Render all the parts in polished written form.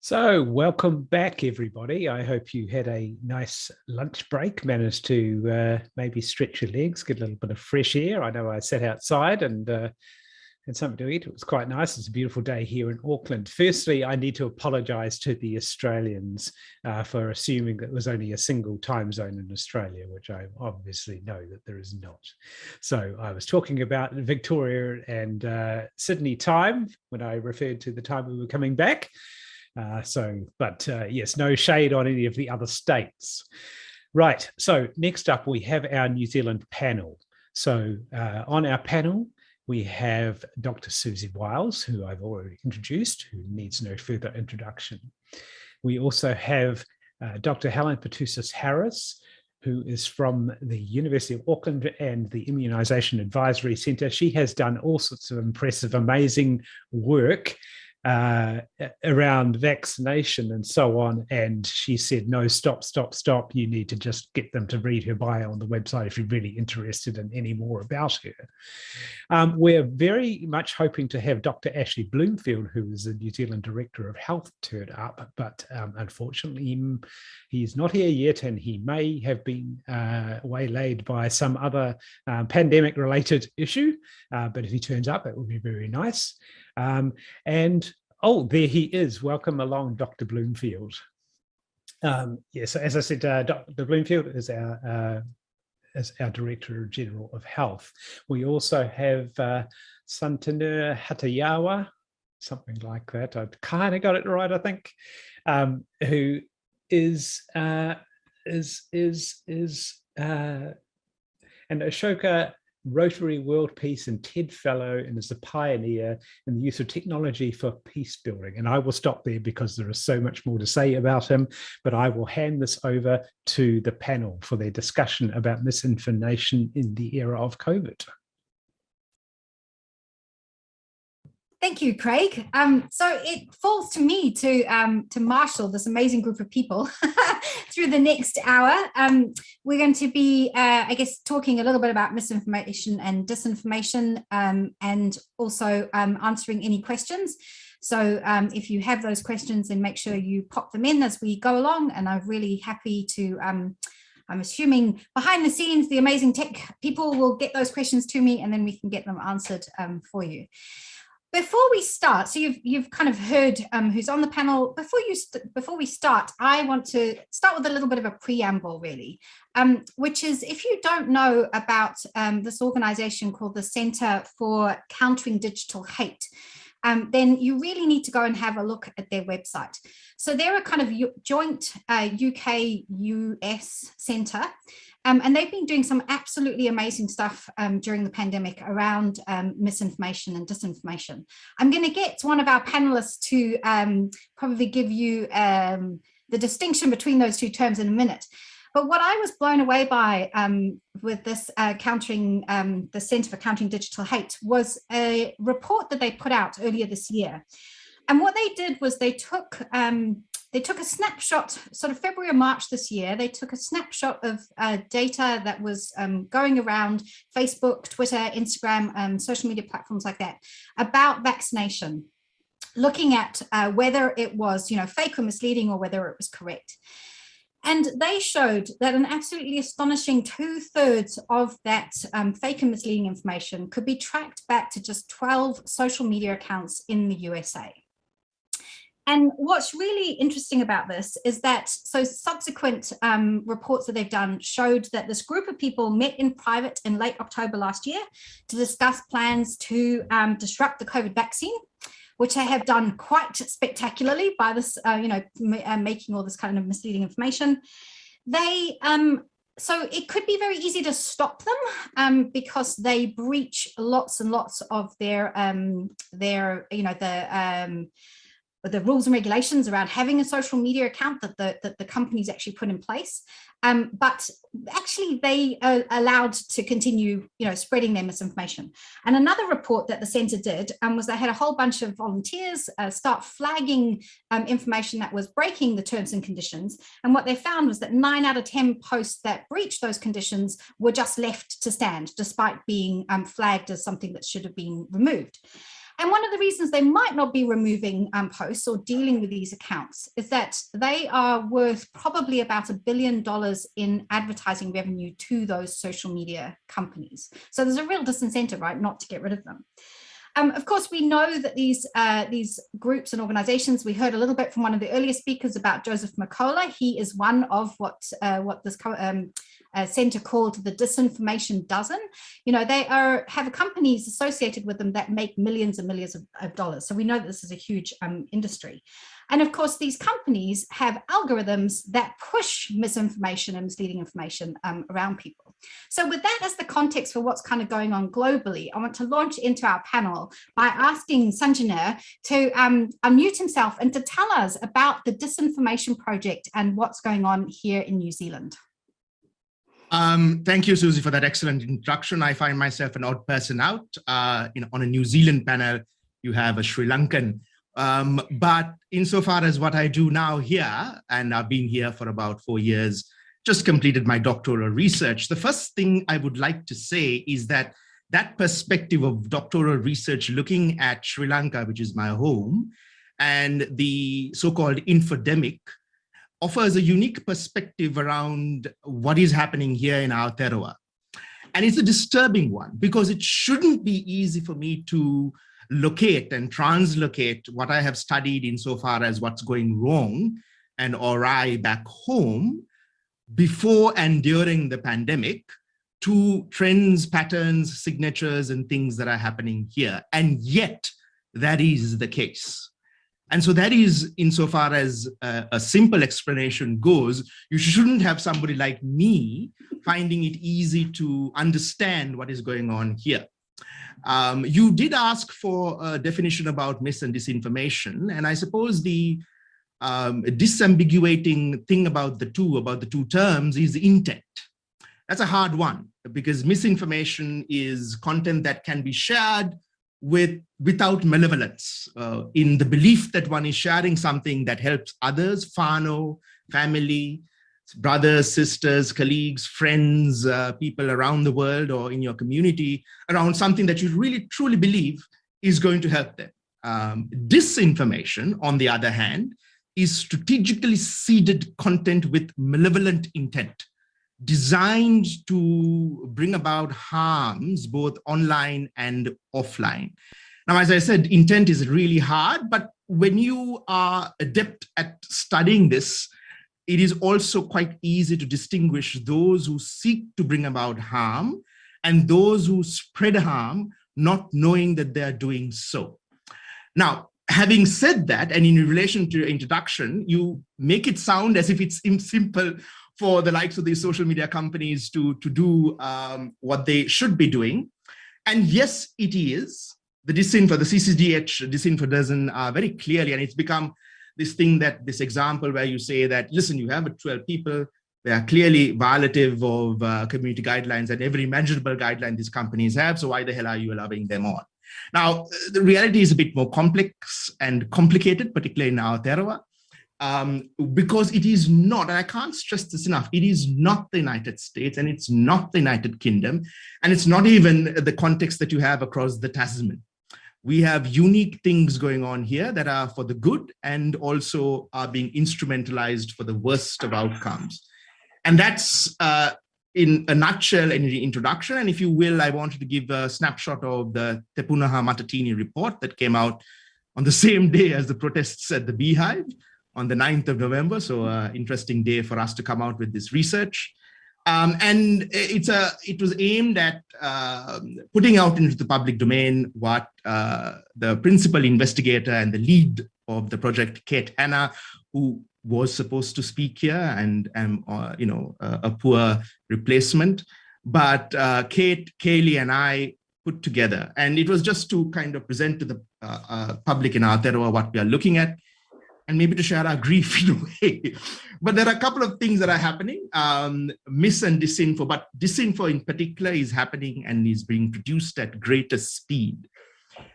So welcome back, everybody. I hope you had a nice lunch break, managed to maybe stretch your legs, get a little bit of fresh air. I know I sat outside and had something to eat. It was quite nice. It's a beautiful day here in Auckland. Firstly, I need to apologise to the Australians for assuming that there was only a single time zone in Australia, which I obviously know that there is not. So I was talking about Victoria and Sydney time when I referred to the time we were coming back. Yes, no shade on any of the other states. Right, so next up we have our New Zealand panel. So on our panel, we have Dr Siouxsie Wiles, who I've already introduced, who needs no further introduction. We also have Dr Helen Petousis-Harris, who is from the University of Auckland and the Immunisation Advisory Centre. She has done all sorts of impressive, amazing work around vaccination and so on, and she said, no, stop, you need to just get them to read her bio on the website if you're really interested in any more about her. We're very much hoping to have Dr Ashley Bloomfield, who is the New Zealand Director of Health, turn up, but unfortunately he's not here yet, and he may have been waylaid by some other pandemic related issue, but if he turns up, it would be very nice. Oh, there he is. Welcome along, Dr. Bloomfield. Yes, as I said, Dr. Bloomfield is our Director General of Health. We also have Sanjana Hattotuwa, something like that. I've kind of got it right, I think, who is an Ashoka Rotary World Peace and TED Fellow, and is a pioneer in the use of technology for peace building. And I will stop there because there is so much more to say about him, but I will hand this over to the panel for their discussion about misinformation in the era of COVID. Thank you, Craig. So it falls to me to marshal this amazing group of people through the next hour. We're going to be, I guess, talking a little bit about misinformation and disinformation, and also answering any questions. So if you have those questions, then make sure you pop them in as we go along. And I'm really happy to, I'm assuming behind the scenes, the amazing tech people will get those questions to me, and then we can get them answered for you. Before we start, so you've kind of heard who's on the panel. Before we start, I want to start with a little bit of a preamble, really, which is, if you don't know about this organization called the Centre for Countering Digital Hate, then you really need to go and have a look at their website. So they're a kind of joint UK-US centre, and they've been doing some absolutely amazing stuff during the pandemic around misinformation and disinformation. I'm going to get one of our panelists to probably give you the distinction between those two terms in a minute. But what I was blown away by with this the Centre for Countering Digital Hate was a report that they put out earlier this year. And what they did was they took a snapshot, sort of February or March this year. They took a snapshot of data that was going around Facebook, Twitter, Instagram, social media platforms like that about vaccination, looking at whether it was, fake or misleading, or whether it was correct. And they showed that an absolutely astonishing 2/3 of that fake and misleading information could be tracked back to just 12 social media accounts in the USA. And what's really interesting about this is that, so subsequent reports that they've done showed that this group of people met in private in late October last year to discuss plans to disrupt the COVID vaccine, which they have done quite spectacularly by this, making all this kind of misleading information. So it could be very easy to stop them because they breach lots and lots of the rules and regulations around having a social media account that the companies actually put in place. But actually they are allowed to continue, spreading their misinformation. And another report that the centre did was they had a whole bunch of volunteers start flagging information that was breaking the terms and conditions. And what they found was that 9 out of 10 posts that breached those conditions were just left to stand, despite being flagged as something that should have been removed. And one of the reasons they might not be removing posts or dealing with these accounts is that they are worth probably about $1 billion in advertising revenue to those social media companies. So there's a real disincentive, right, not to get rid of them. Of course, we know that these groups and organizations, we heard a little bit from one of the earlier speakers about Joseph Mercola. He is one of what this center called the Disinformation Dozen. You know, they have companies associated with them that make millions and millions of dollars. So we know that this is a huge industry. And of course, these companies have algorithms that push misinformation and misleading information around people. So with that as the context for what's kind of going on globally, I want to launch into our panel by asking Sanjana to unmute himself and to tell us about the Disinformation Project and what's going on here in New Zealand. Thank you, Susie, for that excellent introduction. I find myself an odd person out. On a New Zealand panel, you have a Sri Lankan. But insofar as what I do now here, and I've been here for about 4 years, just completed my doctoral research, the first thing I would like to say is that that perspective of doctoral research looking at Sri Lanka, which is my home, and the so-called infodemic, offers a unique perspective around what is happening here in Aotearoa. And it's a disturbing one because it shouldn't be easy for me to locate and translocate what I have studied insofar as what's going wrong and awry back home before and during the pandemic to trends, patterns, signatures, and things that are happening here. And yet that is the case. And so that is, insofar as a simple explanation goes, you shouldn't have somebody like me finding it easy to understand what is going on here. You did ask for a definition about mis and disinformation, and I suppose the disambiguating thing about the two terms is intent. That's a hard one because misinformation is content that can be shared without malevolence, in the belief that one is sharing something that helps others, whānau, family, brothers, sisters, colleagues, friends, people around the world or in your community around something that you really truly believe is going to help them. Disinformation, on the other hand, is strategically seeded content with malevolent intent, designed to bring about harms both online and offline. Now, as I said, intent is really hard, but when you are adept at studying this, it is also quite easy to distinguish those who seek to bring about harm and those who spread harm, not knowing that they are doing so. Now, having said that, and in relation to your introduction, you make it sound as if it's simple for the likes of these social media companies to do what they should be doing. And yes, it is. The CCDH disinfo doesn't very clearly, and it's become this thing that this example where you say that, listen, you have 12 people, they are clearly violative of community guidelines and every imaginable guideline these companies have, so why the hell are you allowing them on? Now, the reality is a bit more complex and complicated, particularly in Aotearoa, because it is not, and I can't stress this enough, it is not the United States and it's not the United Kingdom, and it's not even the context that you have across the Tasman. We have unique things going on here that are for the good and also are being instrumentalized for the worst of outcomes. And that's in a nutshell in the introduction. And if you will, I wanted to give a snapshot of the Te Punaha Matatini report that came out on the same day as the protests at the Beehive on the 9th of November. So interesting day for us to come out with this research. And it was aimed at putting out into the public domain what the principal investigator and the lead of the project, Kate Hanna, who was supposed to speak here and a poor replacement, but Kate, Kaylee, and I put together, and it was just to kind of present to the public in Aotearoa what we are looking at, and maybe to share our grief in a way. But there are a couple of things that are happening, mis and disinfo, but disinfo in particular is happening and is being produced at greater speed.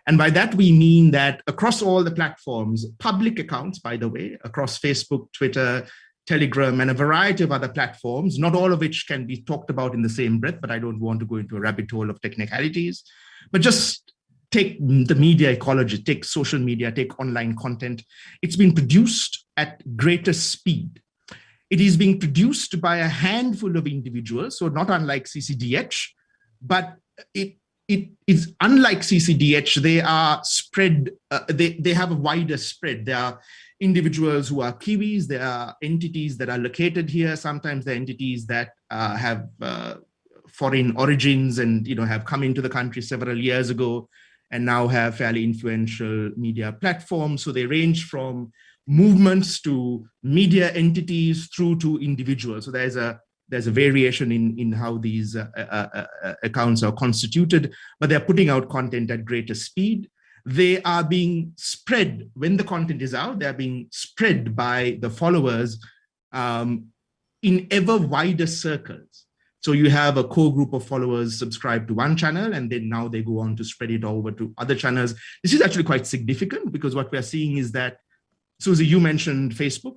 And by that, we mean that across all the platforms, public accounts, by the way, across Facebook, Twitter, Telegram, and a variety of other platforms, not all of which can be talked about in the same breath, but I don't want to go into a rabbit hole of technicalities, but just take the media ecology, take social media, take online content. It's been produced at greater speed. It is being produced by a handful of individuals, so not unlike CCDH, but it is unlike CCDH. They are spread, they have a wider spread. There are individuals who are Kiwis, there are entities that are located here, sometimes they're entities that have foreign origins and have come into the country several years ago and now have fairly influential media platforms. So they range from movements to media entities through to individuals. So there's a variation in how these accounts are constituted, but they're putting out content at greater speed. They are being spread when the content is out. They're being spread by the followers in ever wider circles. So you have a core group of followers subscribe to one channel, and then now they go on to spread it over to other channels. This is actually quite significant because what we're seeing is that, Siouxsie, you mentioned Facebook.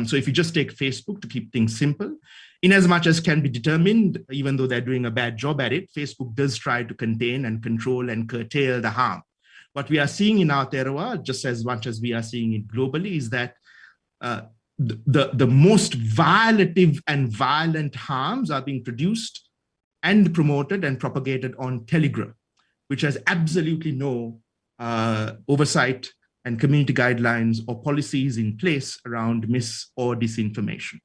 So if you just take Facebook to keep things simple, in as much as can be determined, even though they're doing a bad job at it, Facebook does try to contain and control and curtail the harm. What we are seeing in Aotearoa, just as much as we are seeing it globally, is that the most violative and violent harms are being produced and promoted and propagated on Telegram, which has absolutely no oversight and community guidelines or policies in place around mis or disinformation.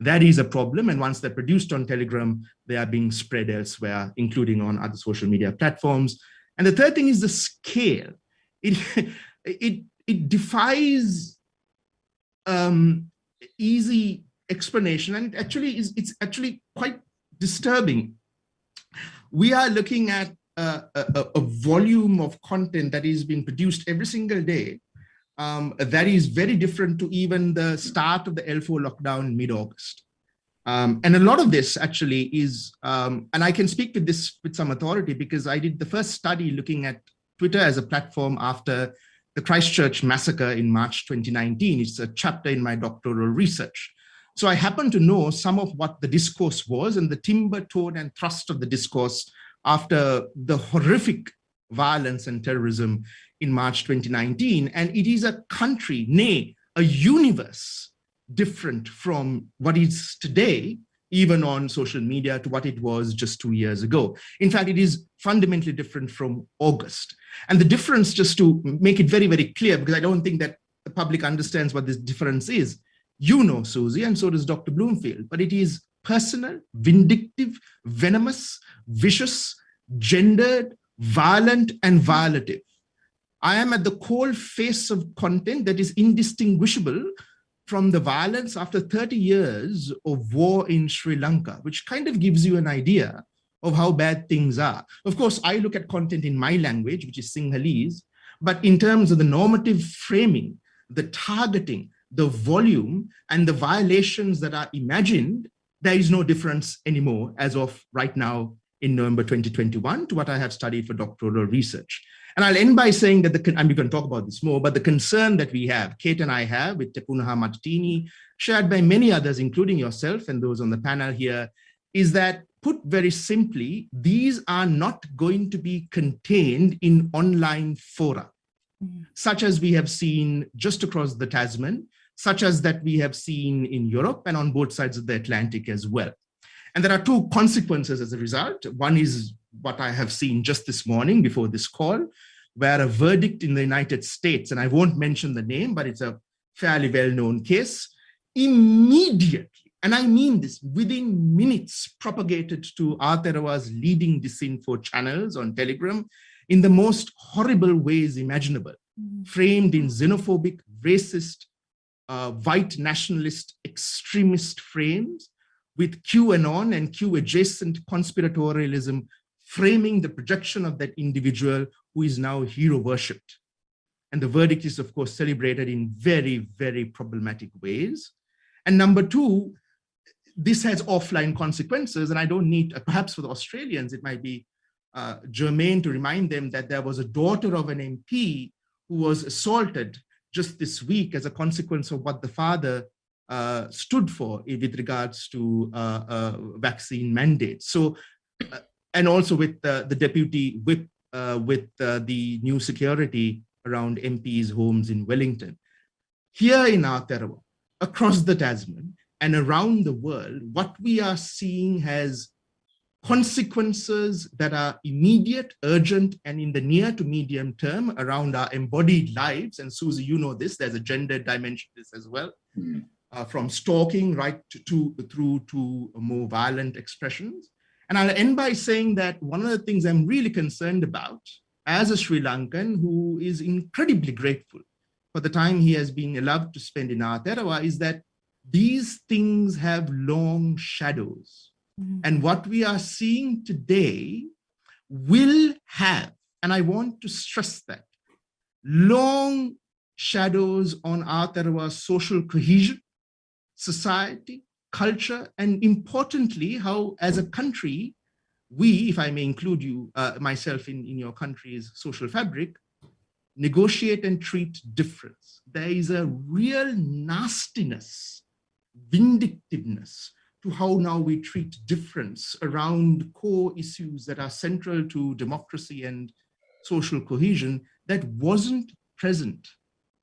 That is a problem. And once they're produced on Telegram, they are being spread elsewhere, including on other social media platforms. And the third thing is the scale. It defies easy explanation, and it's actually quite disturbing. We are looking at a volume of content that is being produced every single day that is very different to even the start of the L4 lockdown in mid-August. And a lot of this actually is, and I can speak to this with some authority because I did the first study looking at Twitter as a platform after the Christchurch massacre in March 2019. It's a chapter in my doctoral research. So I happen to know some of what the discourse was and the timber, tone, and thrust of the discourse after the horrific violence and terrorism in March 2019. And it is a country, nay, a universe different from what is today, even on social media, to what it was just 2 years ago. In fact, it is fundamentally different from August. And the difference, just to make it very, very clear, because I don't think that the public understands what this difference is, Siouxsie, and so does Dr. Bloomfield, but it is personal, vindictive, venomous, vicious, gendered, violent, and violative. I am at the cold face of content that is indistinguishable from the violence after 30 years of war in Sri Lanka, which kind of gives you an idea of how bad things are. Of course, I look at content in my language, which is Sinhalese, but in terms of the normative framing, the targeting, the volume, and the violations that are imagined, there is no difference anymore as of right now in November 2021 to what I have studied for doctoral research. And I'll end by saying that and we can talk about this more, but the concern that we have, Kate and I have with Te Punaha Matatini, shared by many others, including yourself and those on the panel here, is that, put very simply, these are not going to be contained in online fora, such as we have seen just across the Tasman, such as that we have seen in Europe and on both sides of the Atlantic as well. And there are two consequences as a result. One is what I have seen just this morning before this call, where a verdict in the United States, and I won't mention the name, but it's a fairly well-known case, immediately, and I mean this, within minutes, propagated to Aotearoa's leading disinfo channels on Telegram in the most horrible ways imaginable, framed in xenophobic, racist, white nationalist, extremist frames, with QAnon and Q-adjacent conspiratorialism framing the projection of that individual who is now hero worshipped. And the verdict is, of course, celebrated in very, very problematic ways. And number two, this has offline consequences. And I don't need, perhaps for the Australians, it might be germane to remind them that there was a daughter of an MP who was assaulted just this week as a consequence of what the father stood for with regards to vaccine mandates. So, and also with the deputy whip with the new security around MPs' homes in Wellington. Here in Aotearoa, across the Tasman and around the world, what we are seeing has consequences that are immediate, urgent, and in the near to medium term around our embodied lives. And Siouxsie, you know this, there's a gender dimension to this as well, from stalking right through to more violent expressions. And I'll end by saying that one of the things I'm really concerned about as a Sri Lankan who is incredibly grateful for the time he has been allowed to spend in Aotearoa is that these things have long shadows. And what we are seeing today will have, and I want to stress that, long shadows on Aotearoa's social cohesion, society, culture, and importantly, how as a country, we, if I may include you, myself in your country's social fabric, negotiate and treat difference. There is a real nastiness, vindictiveness to how now we treat difference around core issues that are central to democracy and social cohesion that wasn't present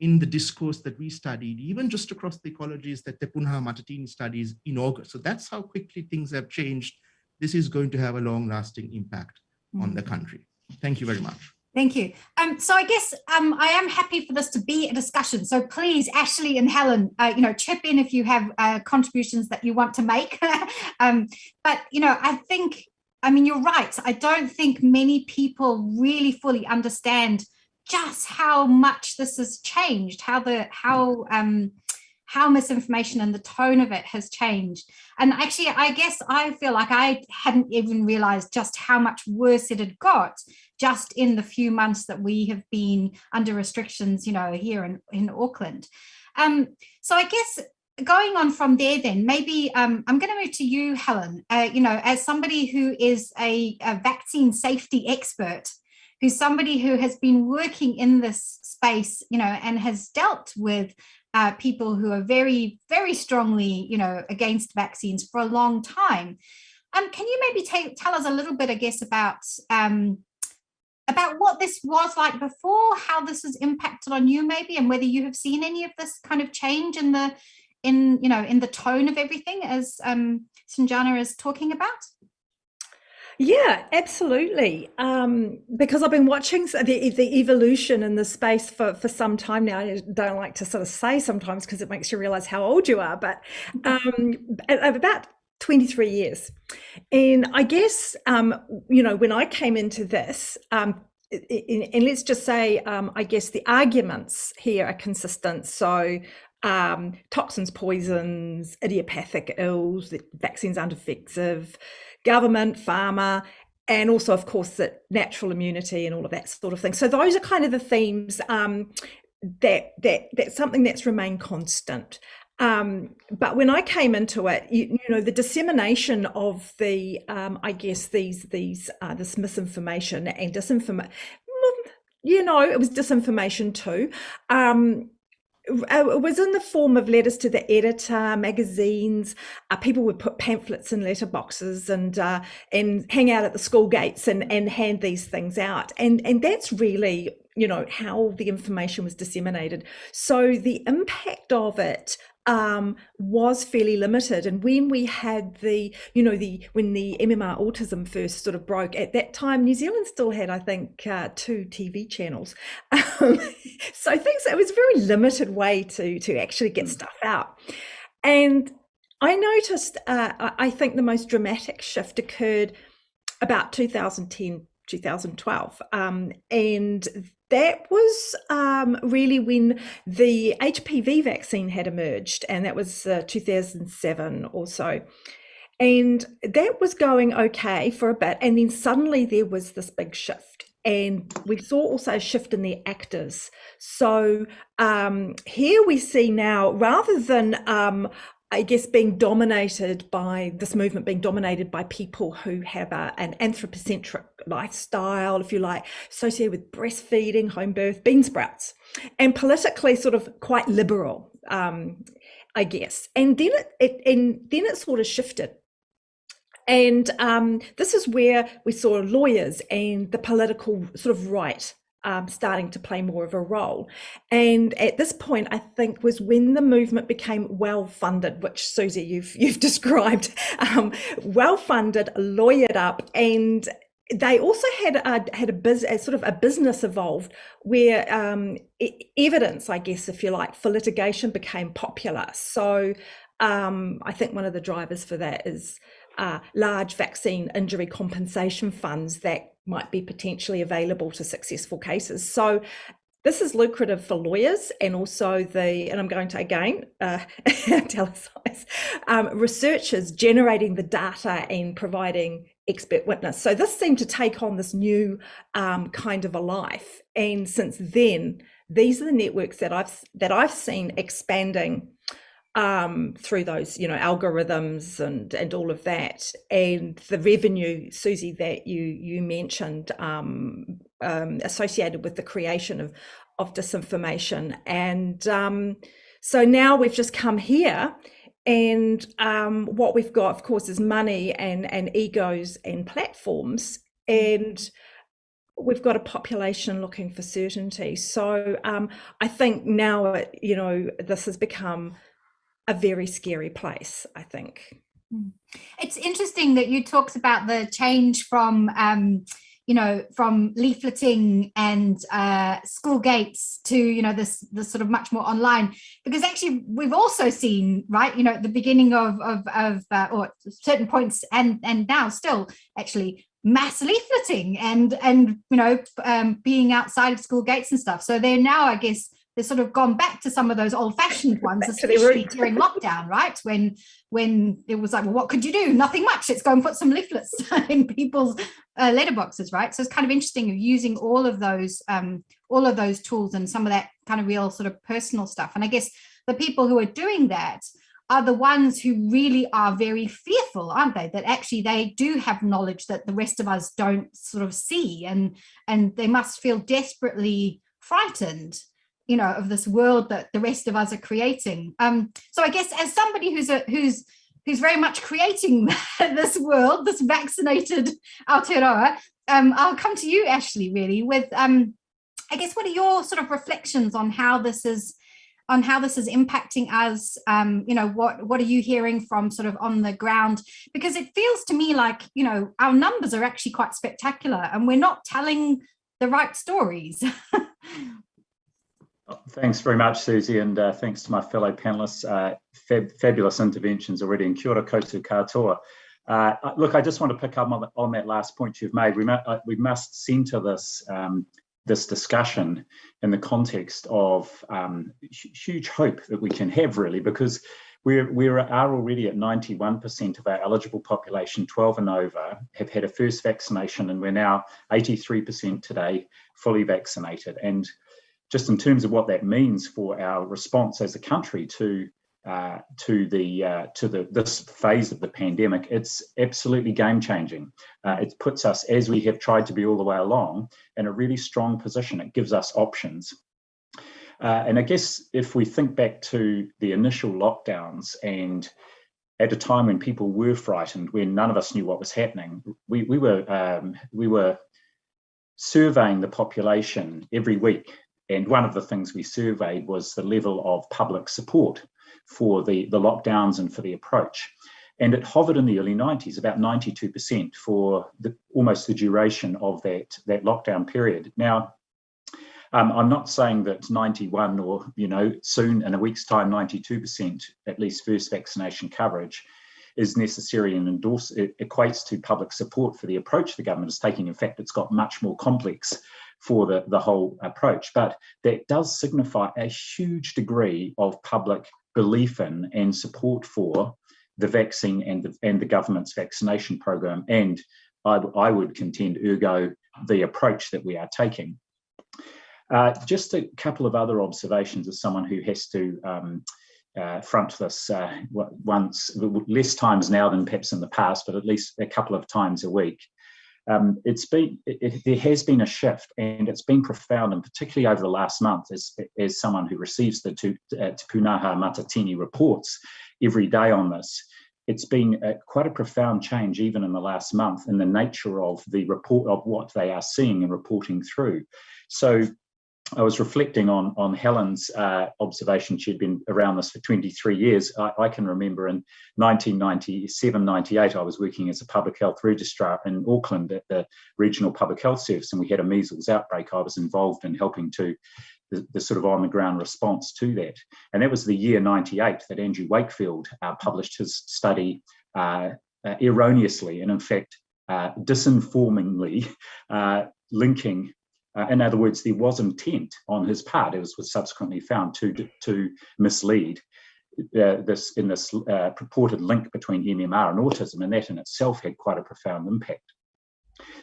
in the discourse that we studied, even just across the ecologies that Te Punha Matatini studies in August. So that's how quickly things have changed. This is going to have a long-lasting impact on the country. Thank you very much. Thank you. So I guess I am happy for this to be a discussion. So please, Ashley and Helen, chip in if you have contributions that you want to make. But you're right. I don't think many people really fully understand just how much this has changed, how misinformation and the tone of it has changed. And actually, I guess I feel like I hadn't even realized just how much worse it had got just in the few months that we have been under restrictions, here in Auckland. So I guess going on from there then, maybe I'm going to move to you, Helen, as somebody who is a vaccine safety expert, who's somebody who has been working in this space, and has dealt with people who are very, very strongly, against vaccines for a long time. Can you maybe tell us a little bit, I guess, about what this was like before, how this has impacted on you, maybe, and whether you have seen any of this kind of change in the tone of everything, as Sanjana is talking about? Yeah, absolutely. Because I've been watching the evolution in the space for some time now. I don't like to sort of say sometimes because it makes you realize how old you are, but about 23 years. And I guess, when I came into this, and let's just say, I guess the arguments here are consistent. So toxins, poisons, idiopathic ills, the vaccines aren't effective, government, pharma, and also, of course, that natural immunity and all of that sort of thing. So those are kind of the themes that's something that's remained constant. But when I came into it, the dissemination of the, this misinformation and disinformation, it was disinformation too. It was in the form of letters to the editor, magazines. People would put pamphlets in letterboxes and hang out at the school gates and hand these things out. And that's really, how the information was disseminated. So the impact of it was fairly limited. And when we had when the MMR autism first sort of broke, at that time, New Zealand still had, I think, 2 TV channels. So it was a very limited way to actually get stuff out. And I noticed, I think the most dramatic shift occurred about 2010, 2012. And that was really when the HPV vaccine had emerged, and that was 2007 or so. And that was going okay for a bit. And then suddenly there was this big shift. And we saw also a shift in the actors. So here we see now, rather than being dominated by this movement, being dominated by people who have an anthropocentric lifestyle, if you like, associated with breastfeeding, home birth, bean sprouts, and politically sort of quite liberal, I guess. And then it sort of shifted. And this is where we saw lawyers and the political sort of right starting to play more of a role. And at this point, I think, was when the movement became well-funded, which, Siouxsie, you've described, well-funded, lawyered up, and they also had a sort of a business evolved where evidence, I guess, if you like, for litigation became popular. So I think one of the drivers for that is large vaccine injury compensation funds that might be potentially available to successful cases. So this is lucrative for lawyers, and also and I'm going to again italicize, researchers generating the data and providing expert witness. So this seemed to take on this new kind of a life. And since then, these are the networks that I've seen expanding through those, algorithms and all of that, and the revenue, Siouxsie, that you mentioned, associated with the creation of disinformation. And so now we've just come here, and what we've got, of course, is money and egos and platforms, and we've got a population looking for certainty. So I think now, this has become a very scary place, I think. It's interesting that you talked about the change from from leafleting and school gates to this sort of much more online, because actually we've also seen, right, at the beginning of or certain points and now still actually mass leafleting and being outside of school gates and stuff. So they're now, I guess, they've sort of gone back to some of those old-fashioned ones, especially during lockdown, right? When it was like, well, what could you do? Nothing much. Let's go and put some leaflets in people's letterboxes, right? So it's kind of interesting of using all of those tools and some of that kind of real sort of personal stuff. And I guess the people who are doing that are the ones who really are very fearful, aren't they? That actually they do have knowledge that the rest of us don't sort of see, and they must feel desperately frightened, of this world that the rest of us are creating. So I guess as somebody who's very much creating this world, this vaccinated Aotearoa, I'll come to you, Ashley, really, with I guess, what are your sort of reflections on how this is impacting us? What are you hearing from sort of on the ground? Because it feels to me like, our numbers are actually quite spectacular and we're not telling the right stories. Thanks very much, Siouxsie, and thanks to my fellow panelists. Fabulous interventions already. And kia ora koutou katoa. Look, I just want to pick up on that last point you've made. We must centre this discussion in the context of huge hope that we can have, really, because we are already at 91% of our eligible population, 12 and over, have had a first vaccination, and we're now 83% today fully vaccinated. And just in terms of what that means for our response as a country to this phase of the pandemic, it's absolutely game-changing. It puts us, as we have tried to be all the way along, in a really strong position. It gives us options. And I guess if we think back to the initial lockdowns, and at a time when people were frightened, when none of us knew what was happening, we were surveying the population every week. And one of the things we surveyed was the level of public support for the lockdowns and for the approach. And it hovered in the early 90s, about 92% for almost the duration of that lockdown period. Now, I'm not saying that 91 or, soon in a week's time, 92% at least first vaccination coverage is necessary and it equates to public support for the approach the government is taking. In fact, it's got much more complex for the whole approach, but that does signify a huge degree of public belief in and support for the vaccine and the government's vaccination program, and I would contend, ergo, the approach that we are taking. Just a couple of other observations as someone who has to front this once, less times now than perhaps in the past, but at least a couple of times a week. There has been a shift, and it's been profound, and particularly over the last month, as someone who receives the Te Pūnaha Matatini reports every day on this, it's been quite a profound change, even in the last month, in the nature of the report of what they are seeing and reporting through. So I was reflecting on Helen's observation. She'd been around this for 23 years. I can remember in 1997, 98, I was working as a public health registrar in Auckland at the Regional Public Health Service, and we had a measles outbreak. I was involved in helping to the sort of on-the-ground response to that. And that was the year 98 that Andrew Wakefield published his study erroneously, and in fact, disinformingly linking. In other words, there was intent on his part, as was subsequently found, to mislead this purported link between MMR and autism, and that in itself had quite a profound impact.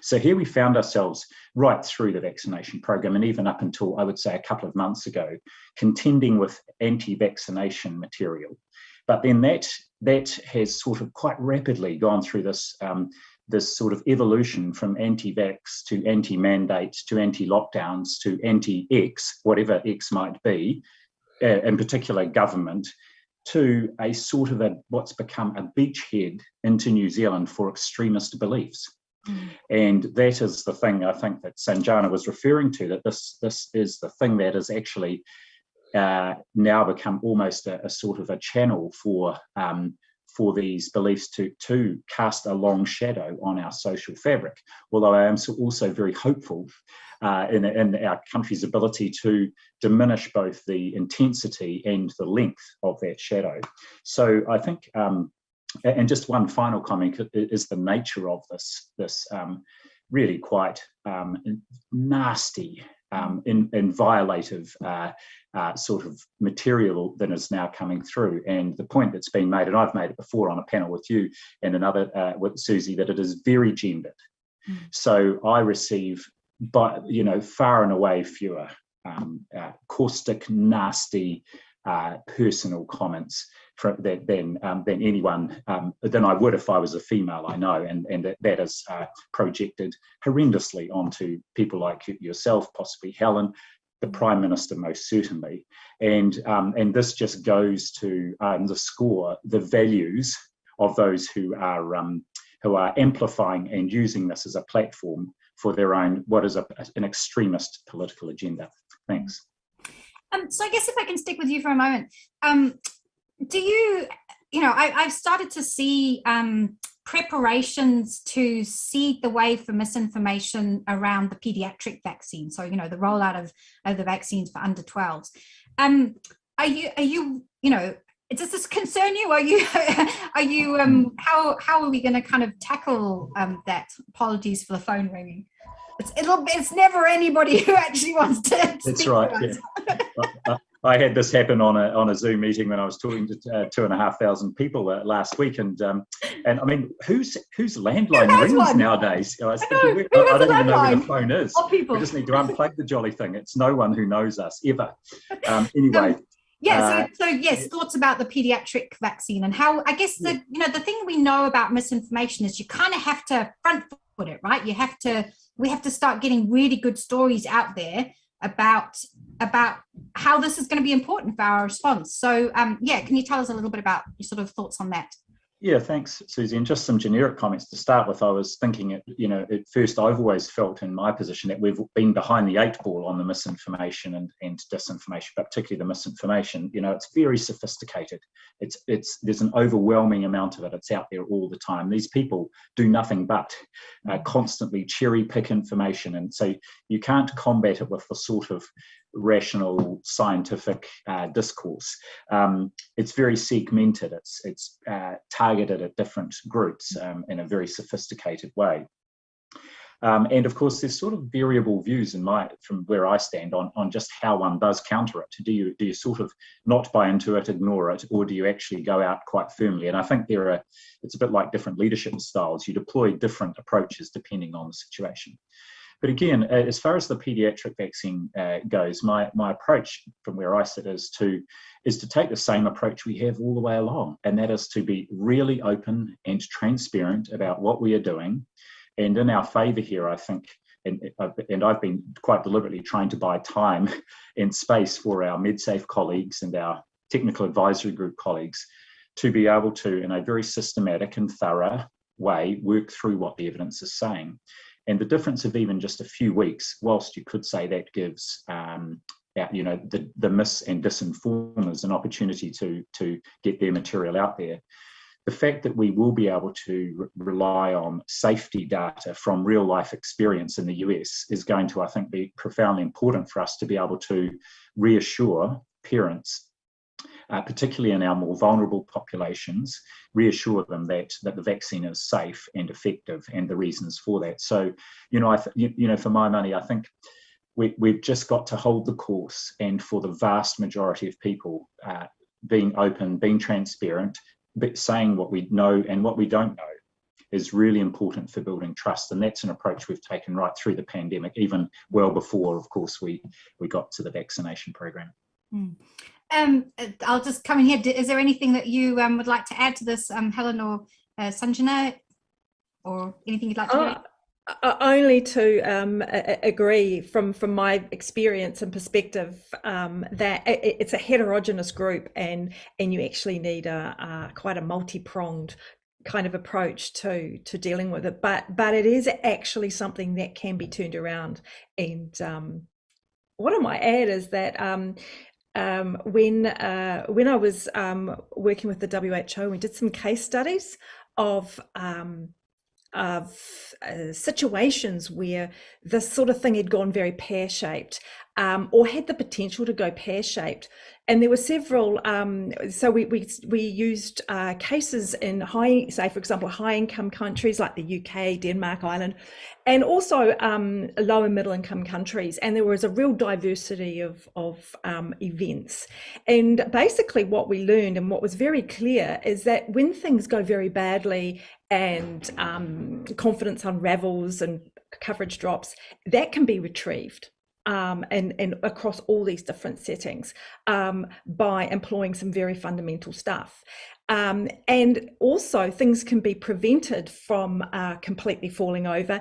So here we found ourselves right through the vaccination program, and even up until, I would say, a couple of months ago, contending with anti-vaccination material. But then that has sort of quite rapidly gone through this sort of evolution from anti-vax to anti-mandate to anti-lockdowns to anti-X, whatever X might be, in particular government, to a sort of what's become a beachhead into New Zealand for extremist beliefs. And that is the thing I think that Sanjana was referring to, that this is the thing that has actually now become almost a sort of a channel for these beliefs to cast a long shadow on our social fabric. Although I am also very hopeful in our country's ability to diminish both the intensity and the length of that shadow. So I think, and just one final comment is the nature of this really quite nasty and violative sort of material that is now coming through. And the point that's been made, and I've made it before on a panel with you and another with Siouxsie, that it is very gendered. So I receive, far and away fewer caustic, nasty, personal comments than anyone than I would if I was a female, I know, and that is projected horrendously onto people like yourself, possibly Helen, the Prime Minister most certainly, and this just goes to underscore the values of those who are amplifying and using this as a platform for their own, what is an extremist political agenda. Thanks. So I guess if I can stick with you for a moment, do you, I've started to see preparations to seed the way for misinformation around the pediatric vaccine. So, the rollout of the vaccines for under 12s. Are you, does this concern you? Are you, how are we going to kind of tackle that? Apologies for the phone ringing. It's never anybody who actually wants to. That's right. Yeah. I had this happen on a Zoom meeting when I was talking to 2,500 people last week, and I mean, whose landline rings nowadays? I was thinking, I don't even know where the phone is. We just need to unplug the jolly thing. It's no one who knows us ever. Anyway. So yes, thoughts about the pediatric vaccine and how, I guess the thing we know about misinformation is you kind of have to front foot it, right? We have to start getting really good stories out there about how this is going to be important for our response. So can you tell us a little bit about your sort of thoughts on that? Yeah, thanks, Siouxsie. And just some generic comments to start with. I was thinking, at first, I've always felt in my position that we've been behind the 8 ball on the misinformation and disinformation, but particularly the misinformation. It's very sophisticated. There's an overwhelming amount of it. It's out there all the time. These people do nothing but constantly cherry pick information, and so you can't combat it with the sort of rational scientific discourse. It's very segmented. It's targeted at different groups in a very sophisticated way. And of course, there's sort of variable views from where I stand on just how one does counter it. Do you sort of not buy into it, ignore it, or do you actually go out quite firmly? And I think it's a bit like different leadership styles. You deploy different approaches depending on the situation. But again, as far as the pediatric vaccine goes, my approach from where I sit is to take the same approach we have all the way along, and that is to be really open and transparent about what we are doing. And in our favour here, I think, and I've been quite deliberately trying to buy time and space for our MedSafe colleagues and our technical advisory group colleagues to be able to, in a very systematic and thorough way, work through what the evidence is saying. And the difference of even just a few weeks, whilst you could say that gives the mis and disinformers an opportunity to get their material out there, the fact that we will be able to rely on safety data from real life experience in the US is going to, I think, be profoundly important for us to be able to reassure parents, particularly in our more vulnerable populations, reassure them that the vaccine is safe and effective and the reasons for that. So, for my money, I think we've just got to hold the course, and for the vast majority of people, being open, being transparent, but saying what we know and what we don't know is really important for building trust. And that's an approach we've taken right through the pandemic, even well before, of course, we got to the vaccination program. I'll just come in here. Is there anything that you would like to add to this, Helen or Sanjana, or anything you'd like to add? Only to agree from my experience and perspective that it's a heterogeneous group, and you actually need quite a multi-pronged kind of approach to dealing with it. But it is actually something that can be turned around. And what I might add is that when I was working with the WHO, we did some case studies of situations where this sort of thing had gone very pear-shaped, or had the potential to go pear-shaped. And there were several, so we used cases in for example, high-income countries like the UK, Denmark, Ireland, and also low and middle-income countries. And there was a real diversity of events. And basically what we learned, and what was very clear, is that when things go very badly and confidence unravels and coverage drops, that can be retrieved. And across all these different settings, by employing some very fundamental stuff. And also things can be prevented from completely falling over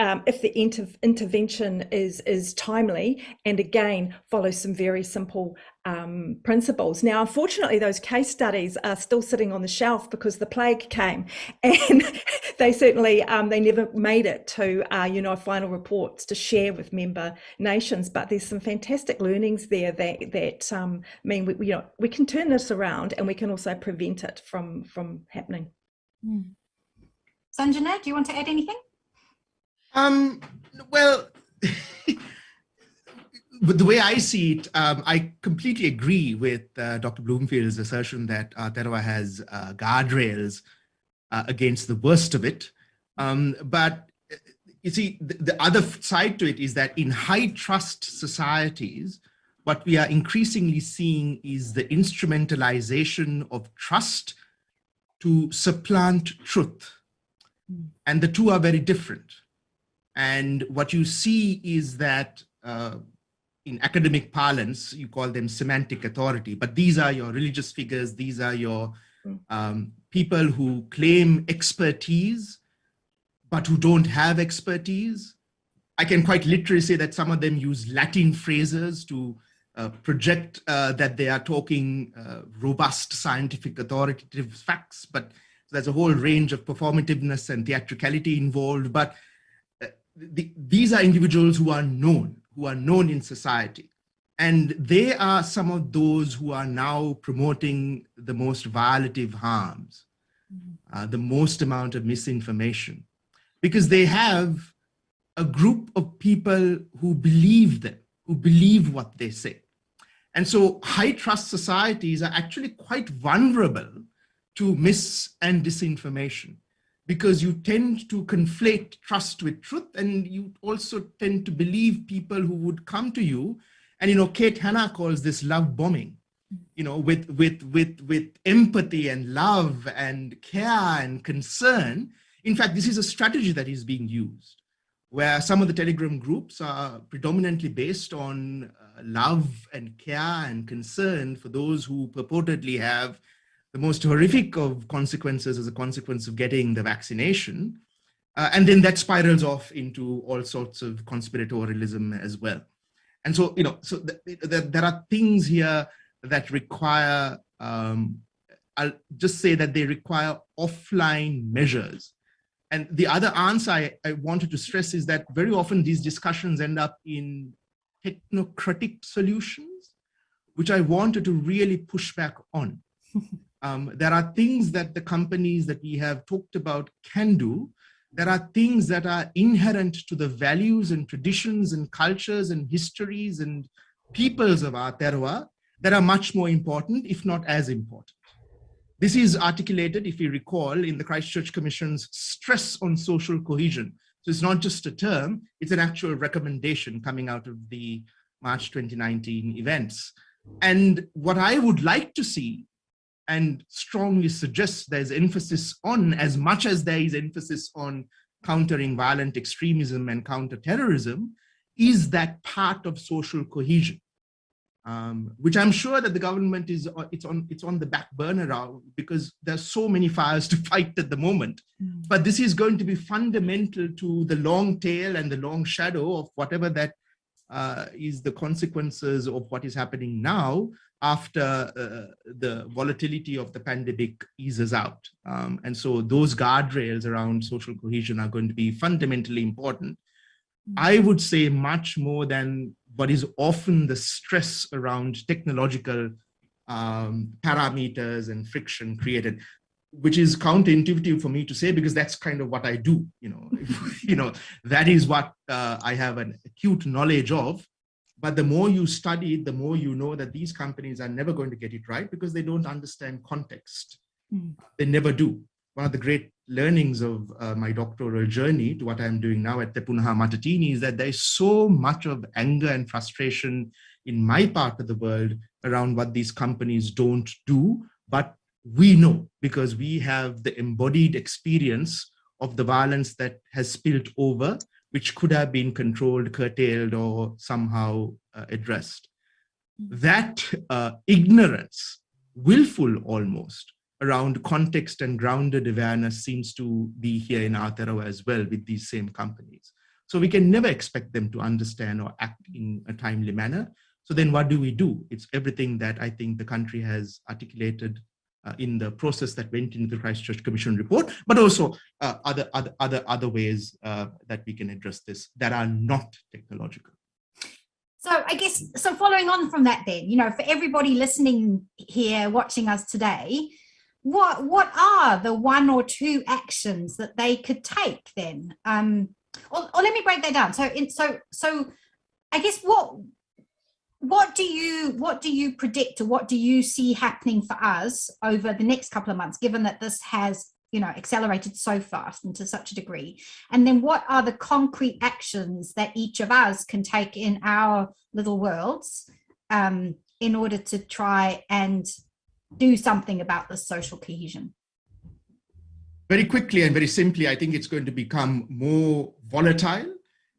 if the intervention is timely, and again follows some very simple principles. Now, unfortunately, those case studies are still sitting on the shelf because the plague came, and they certainly they never made it to final reports to share with member nations. But there's some fantastic learnings there that mean we can turn this around, and we can also prevent it from happening. Sanjana, do you want to add anything? Well, but the way I see it, I completely agree with Dr. Bloomfield's assertion that Aotearoa has guardrails against the worst of it. But you see, the other side to it is that in high trust societies, what we are increasingly seeing is the instrumentalization of trust to supplant truth. And the two are very different. And what you see is that in academic parlance, you call them semantic authority, but these are your religious figures. These are your people who claim expertise, but who don't have expertise. I can quite literally say that some of them use Latin phrases to project that they are talking robust, scientific, authoritative facts, but there's a whole range of performativeness and theatricality involved. But these are individuals who are known in society. And they are some of those who are now promoting the most violative harms, the most amount of misinformation, because they have a group of people who believe them, who believe what they say. And so high trust societies are actually quite vulnerable to mis and disinformation, because you tend to conflate trust with truth, and you also tend to believe people who would come to you. And, Kate Hanna calls this love bombing, with empathy and love and care and concern. In fact, this is a strategy that is being used, where some of the Telegram groups are predominantly based on love and care and concern for those who purportedly have the most horrific of consequences as a consequence of getting the vaccination. And then that spirals off into all sorts of conspiratorialism as well. And so, there are things here that require I'll just say that they require offline measures. And the other answer I wanted to stress is that very often these discussions end up in technocratic solutions, which I wanted to really push back on. There are things that the companies that we have talked about can do. There are things that are inherent to the values and traditions and cultures and histories and peoples of Aotearoa that are much more important, if not as important. This is articulated, if you recall, in the Christchurch Commission's stress on social cohesion. So it's not just a term, it's an actual recommendation coming out of the March 2019 events. And what I would like to see and strongly suggest there's emphasis on, as much as there is emphasis on countering violent extremism and counterterrorism, is that part of social cohesion. Which I'm sure that the government it's on the back burner now because there's so many fires to fight at the moment. But this is going to be fundamental to the long tail and the long shadow of whatever that is the consequences of what is happening now after the volatility of the pandemic eases out. And so those guardrails around social cohesion are going to be fundamentally important. I would say much more than what is often the stress around technological parameters and friction created, which is counterintuitive for me to say because that's kind of what I do. That is what I have an acute knowledge of. But the more you study it, the more you know that these companies are never going to get it right because they don't understand context. They never do. One of the great learnings of my doctoral journey to what I'm doing now at Te Punaha Matatini is that there's so much of anger and frustration in my part of the world around what these companies don't do, but we know because we have the embodied experience of the violence that has spilled over, which could have been controlled, curtailed, or somehow addressed. That ignorance, willful almost, around context and grounded awareness seems to be here in Aotearoa as well with these same companies. So we can never expect them to understand or act in a timely manner. So then what do? It's everything that I think the country has articulated in the process that went into the Christchurch Commission report, but also other ways that we can address this that are not technological. So I guess, so following on from that then, for everybody listening here, watching us today, what are the one or two actions that they could take then? Or let me break that down. So I guess what do you predict or what do you see happening for us over the next couple of months, given that this has accelerated so fast and to such a degree? And then what are the concrete actions that each of us can take in our little worlds in order to try and do something about the social cohesion? Very quickly and very simply, I think it's going to become more volatile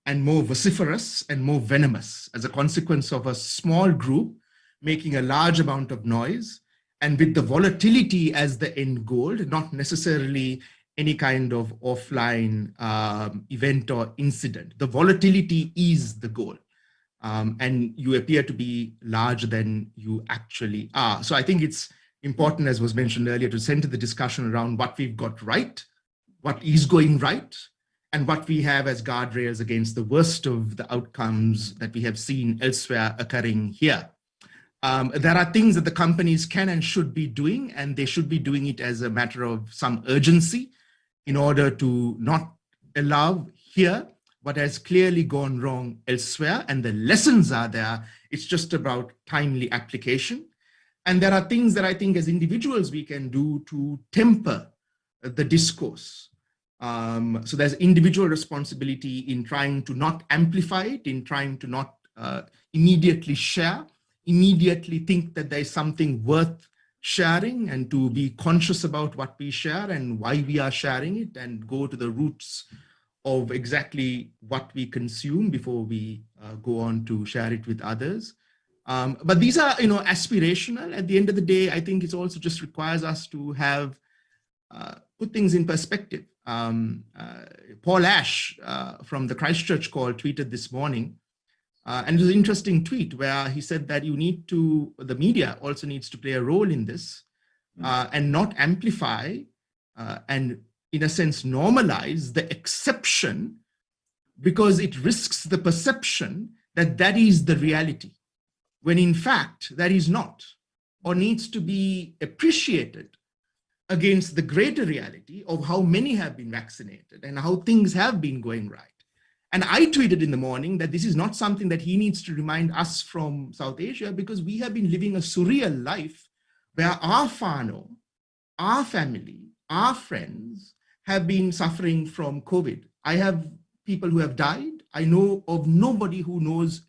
and more vociferous and more venomous as a consequence of a small group making a large amount of noise, and with the volatility as the end goal, not necessarily any kind of offline event or incident. The volatility is the goal. And you appear to be larger than you actually are. So I think it's important, as was mentioned earlier, to center the discussion around what we've got right, what is going right, and what we have as guardrails against the worst of the outcomes that we have seen elsewhere occurring here. There are things that the companies can and should be doing, and they should be doing it as a matter of some urgency in order to not allow here what has clearly gone wrong elsewhere, and the lessons are there. It's just about timely application. And there are things that I think as individuals we can do to temper the discourse. So there's individual responsibility in trying to not amplify it, in trying to not immediately share, immediately think that there's something worth sharing, and to be conscious about what we share and why we are sharing it, and go to the roots of exactly what we consume before we go on to share it with others. But these are, aspirational. At the end of the day, I think it also just requires us to have put things in perspective. Paul Ash from the Christchurch call tweeted this morning, and it was an interesting tweet where he said that the media also needs to play a role in this. and not amplify and, in a sense, normalize the exception, because it risks the perception that that is the reality, when in fact that is not, or needs to be appreciated against the greater reality of how many have been vaccinated and how things have been going right. And I tweeted in the morning that this is not something that he needs to remind us from South Asia, because we have been living a surreal life where our whānau, our family, our friends have been suffering from COVID. I have people who have died. I know of nobody who knows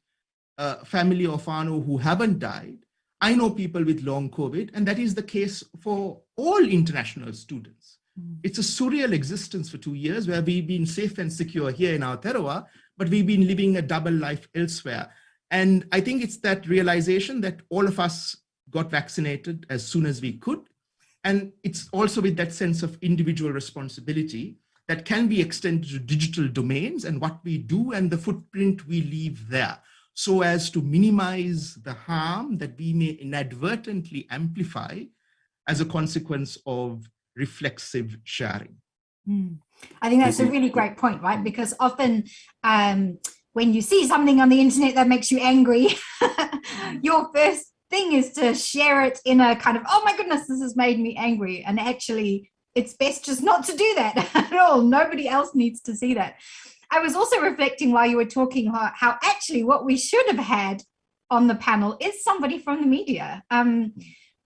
a family or whānau who haven't died. I know people with long COVID, and that is the case for all international students. It's a surreal existence for 2 years where we've been safe and secure here in Aotearoa, but we've been living a double life elsewhere. And I think it's that realization that all of us got vaccinated as soon as we could. And it's also with that sense of individual responsibility that can be extended to digital domains and what we do and the footprint we leave there, so as to minimize the harm that we may inadvertently amplify as a consequence of reflexive sharing. I think that's a really great point, right? Because often when you see something on the internet that makes you angry, your first thing is to share it in a kind of, oh my goodness, this has made me angry. And actually, it's best just not to do that at all. Nobody else needs to see that. I was also reflecting while you were talking how actually what we should have had on the panel is somebody from the media,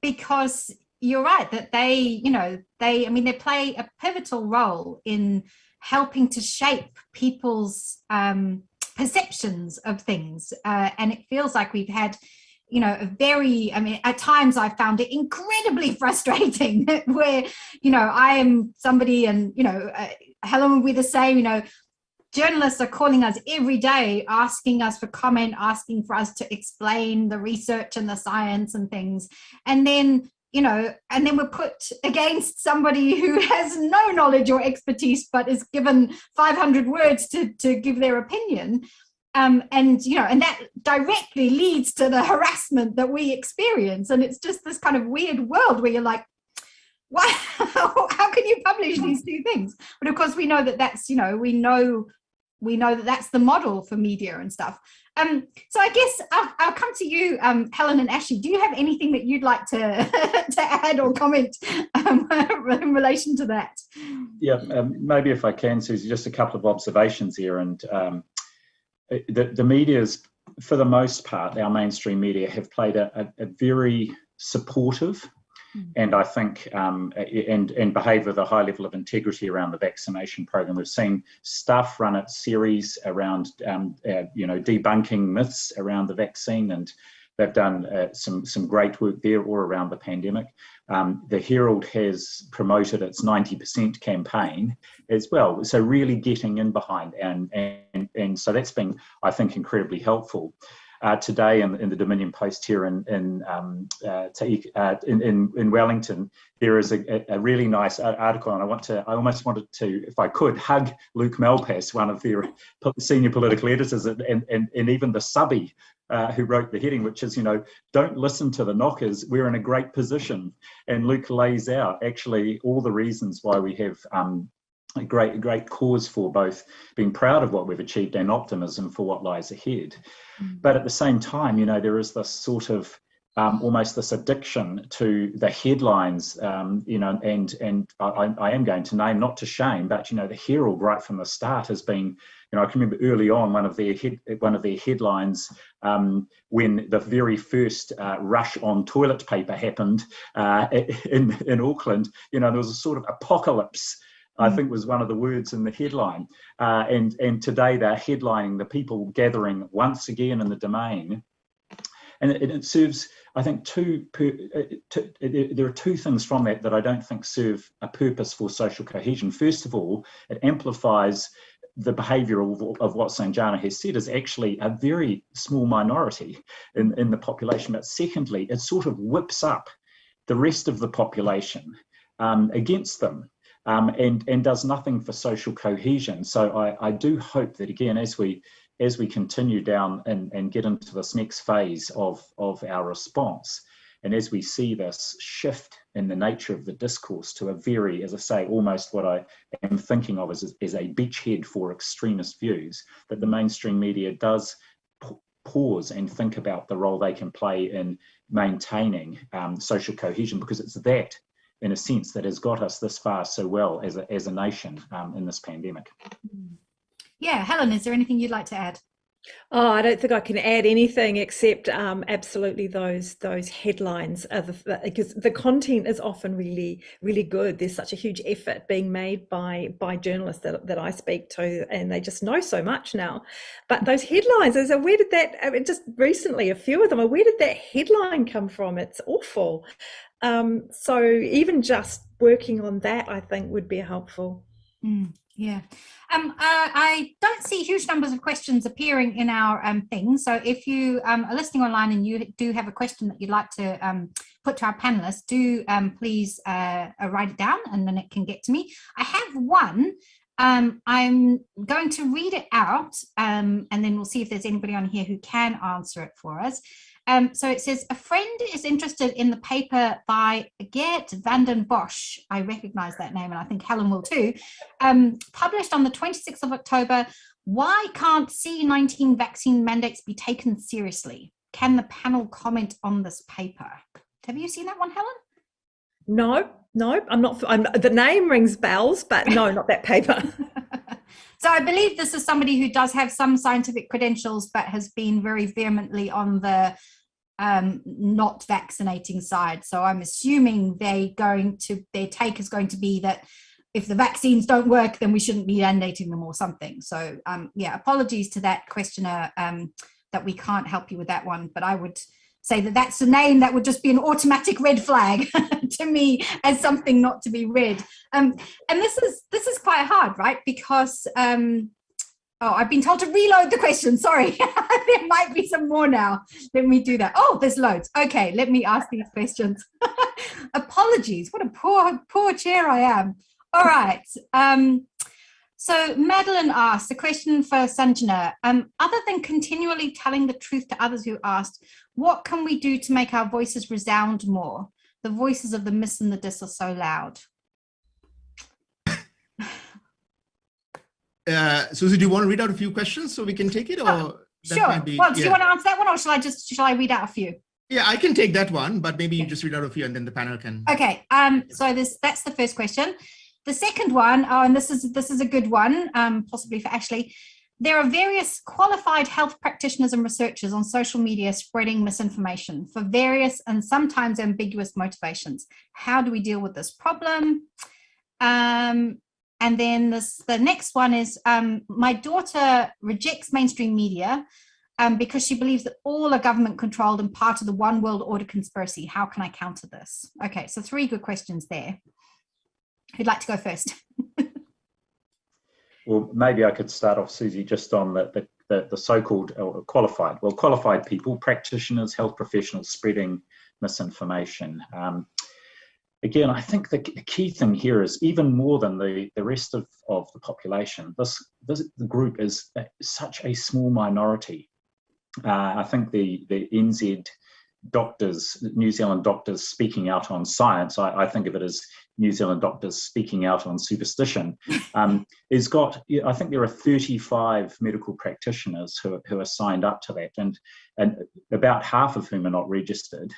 because you're right that they play a pivotal role in helping to shape people's perceptions of things. And it feels like we've had, at times I found it incredibly frustrating where, I am somebody and, Helen would be the same, journalists are calling us every day, asking us for comment, asking for us to explain the research and the science and things. And then we're put against somebody who has no knowledge or expertise, but is given 500 words to give their opinion. And that directly leads to the harassment that we experience. And it's just this kind of weird world where you're like, wow, how can you publish these two things? But of course, we know that that's, we know that that's the model for media and stuff. So I guess I'll come to you, Helen and Ashley. Do you have anything that you'd like to add or comment in relation to that? Yeah, maybe if I can, Susie, just a couple of observations here. And the media's, for the most part, our mainstream media have played a very supportive and I think and behave with a high level of integrity around the vaccination program. We've seen staff run its series around debunking myths around the vaccine, and they've done some great work there or around the pandemic. The Herald has promoted its 90% campaign as well, so really getting in behind, and so that's been, I think, incredibly helpful. Today in the Dominion Post here in Wellington, there is a really nice article, and I almost wanted to, if I could, hug Luke Malpass, one of their senior political editors, and even the subby who wrote the heading, which is, don't listen to the knockers, we're in a great position. And Luke lays out actually all the reasons why we have a great cause for both being proud of what we've achieved and optimism for what lies ahead. But at the same time, there is this sort of almost this addiction to the headlines, and I am going to name, not to shame, but the Herald right from the start has been, I can remember early on one of their headlines when the very first rush on toilet paper happened in Auckland. There was a sort of apocalypse, I think, was one of the words in the headline. And today they're headlining the people gathering once again in the Domain. And it serves, I think, there are two things from that I don't think serve a purpose for social cohesion. First of all, it amplifies the behaviour of what Sanjana has said is actually a very small minority in the population. But secondly, it sort of whips up the rest of the population against them. And does nothing for social cohesion. So I do hope that, again, as we continue down and get into this next phase of our response, And as we see this shift in the nature of the discourse to a very, as I say, almost what I am thinking of as a beachhead for extremist views, that the mainstream media does pause and think about the role they can play in maintaining social cohesion, because it's that, in a sense, that has got us this far so well as a nation in this pandemic. Yeah, Helen, is there anything you'd like to add? Oh, I don't think I can add anything except absolutely those headlines, because the content is often really, really good. There's such a huge effort being made by journalists that I speak to, and they just know so much now. But those headlines, I said, where did that, I mean, just recently, a few of them, where did that headline come from? It's awful. So even just working on that, I think, would be helpful. Yeah. I don't see huge numbers of questions appearing in our thing. So if you are listening online and you do have a question that you'd like to put to our panelists, do please write it down and then it can get to me. I have one. I'm going to read it out and then we'll see if there's anybody on here who can answer it for us. So it says, a friend is interested in the paper by Geert van den Bosch. I recognize that name and I think Helen will too. Published on the 26th of October. Why can't C-19 vaccine mandates be taken seriously? Can the panel comment on this paper? Have you seen that one, Helen? No, I'm not. The name rings bells, but no, not that paper. So I believe this is somebody who does have some scientific credentials, but has been very vehemently on the not vaccinating side. So I'm assuming their take is going to be that if the vaccines don't work, then we shouldn't be mandating them or something. So yeah, apologies to that questioner that we can't help you with that one, but I would say that that's a name that would just be an automatic red flag to me as something not to be read. And this is quite hard, right? Because I've been told to reload the question. Sorry, there might be some more now. Let me do that. Oh, there's loads. Okay, let me ask these questions. Apologies. What a poor chair I am. All right. So Madeline asked a question for Sanjana. Other than continually telling the truth to others who asked, what can we do to make our voices resound more? The voices of the mis and the dis are so loud. Siouxsie, do you want to read out a few questions so we can take it? Or sure. Well, do you want to answer that one, or shall I read out a few? Yeah, I can take that one, but maybe you just read out a few and then the panel can. Okay. So that's the first question. The second one, and this is a good one, possibly for Ashley. There are various qualified health practitioners and researchers on social media spreading misinformation for various and sometimes ambiguous motivations. How do we deal with this problem? And then the next one is, my daughter rejects mainstream media because she believes that all are government controlled and part of the one world order conspiracy. How can I counter this? Okay, so 3 good questions there. Who'd like to go first? Well, maybe I could start off, Siouxsie, just on the so-called qualified people, practitioners, health professionals spreading misinformation. Again, I think the key thing here is, even more than the rest of the population, the group is such a small minority. I think the NZ doctors, New Zealand doctors speaking out on science, I think of it as New Zealand doctors speaking out on superstition, has got, I think there are 35 medical practitioners who are signed up to that, and about half of whom are not registered,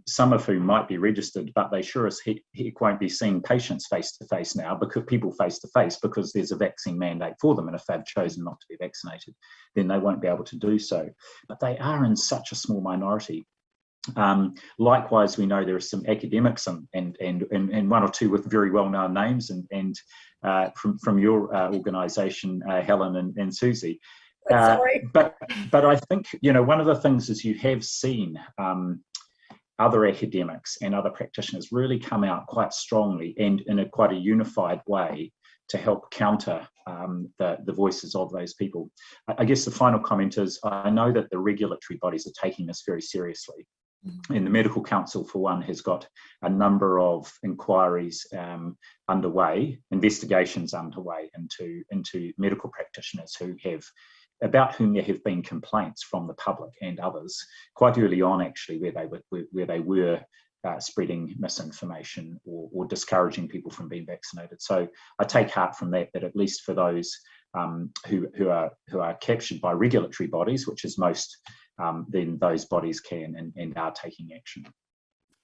some of whom might be registered, but they sure as heck won't be seeing patients face-to-face now, because people face-to-face, because there's a vaccine mandate for them, and if they've chosen not to be vaccinated, then they won't be able to do so. But they are in such a small minority. Likewise, we know there are some academics and one or two with very well-known names, and from your organisation, Helen and Siouxsie. But I think, one of the things is you have seen other academics and other practitioners really come out quite strongly and in quite a unified way to help counter the voices of those people. I guess the final comment is, I know that the regulatory bodies are taking this very seriously. And the Medical Council, for one, has got a number of inquiries underway, investigations underway into medical practitioners who have about whom there have been complaints from the public and others quite early on, actually, where they were spreading misinformation or discouraging people from being vaccinated. So I take heart from that at least for those who are captured by regulatory bodies, which is most, then those bodies can and are taking action.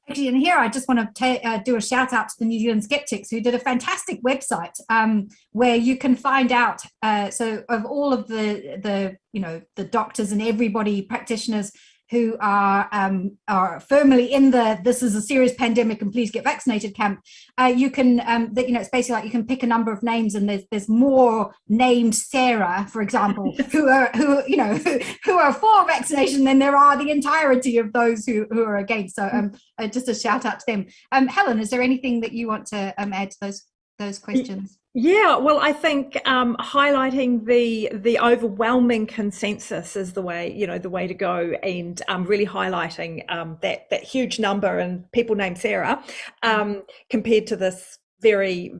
Actually, and here I just want to do a shout out to the New Zealand Skeptics, who did a fantastic website where you can find out, so of all of the doctors and everybody, practitioners who are firmly in the "this is a serious pandemic and please get vaccinated" camp. You can, it's basically like you can pick a number of names, and there's more named Sarah, for example, who are for vaccination than there are the entirety of those who are against. So just a shout out to them. Helen, is there anything that you want to add to those questions? Yeah, well, I think highlighting the overwhelming consensus is the way to go, and really highlighting that huge number and people named Sarah compared to this very